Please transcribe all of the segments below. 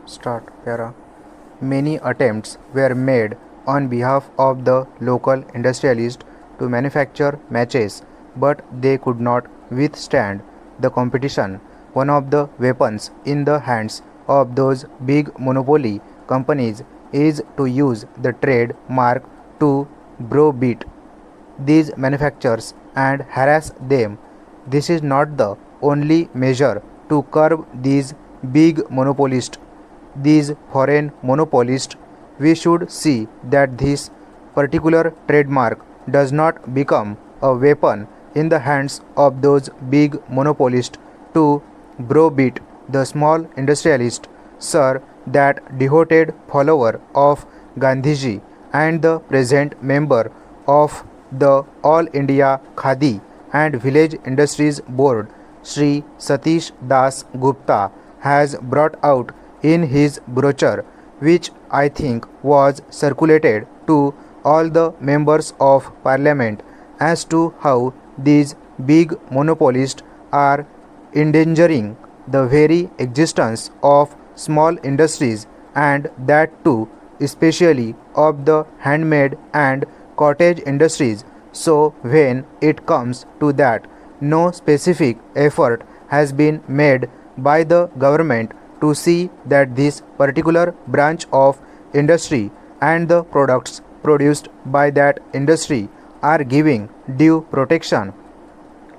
Start para. Many attempts were made on behalf of the local industrialists to manufacture matches, but they could not withstand the competition. One of the weapons in the hands of those big monopoly companies is to use the trade mark to browbeat these manufacturers and harass them. This is not the only measure to curb these big monopolists, these foreign monopolists. We should see that this particular trademark does not become a weapon in the hands of those big monopolists to browbeat the small industrialist. Sir, that devoted follower of Gandhiji and the present member of the All India Khadi and Village Industries Board, Sri Satish Das Gupta, has brought out in his brochure, which I think was circulated to all the members of parliament, as to how these big monopolists are endangering the very existence of small industries, and that too especially of the handmade and cottage industries. So when it comes to that, no specific effort has been made by the government to see that this particular branch of industry and the products produced by that industry are giving due protection.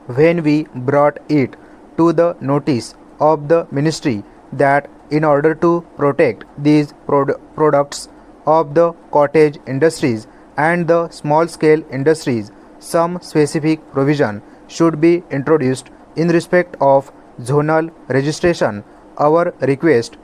When we brought it to the notice of the ministry that in order to protect these products of the cottage industries and the small scale industries, some specific provision should be introduced in respect of zonal registration, our request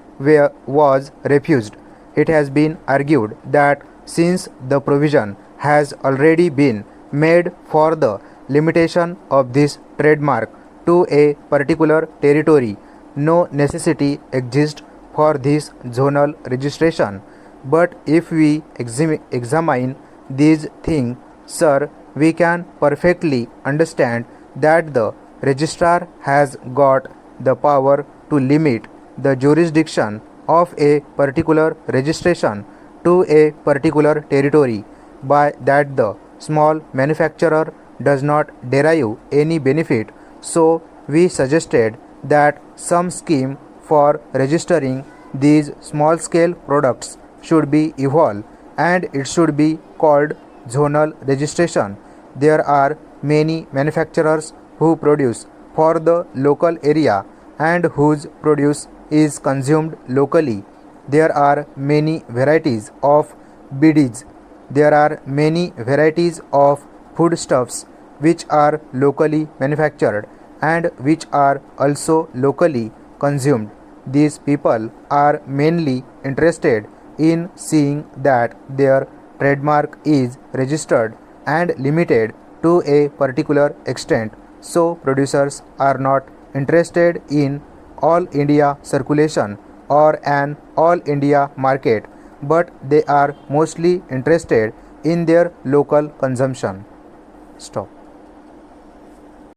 was refused. It has been argued that since the provision has already been made for the limitation of this trademark to a particular territory, no necessity exists for this zonal registration. But if we examine these things, sir, we can perfectly understand that the registrar has got the power to limit the jurisdiction of a particular registration to a particular territory, by that the small manufacturer does not derive any benefit. So we suggested that some scheme for registering these small scale products should be evolved, and it should be called zonal registration. There are many manufacturers who produce for the local area and whose produce is consumed locally. There are many varieties of beads. There are many varieties of foodstuffs which are locally manufactured and which are also locally consumed. These people are mainly interested in seeing that their trademark is registered and limited to a particular extent. So producers are not interested in all India circulation or an all India market, but they are mostly interested in their local consumption. Stop.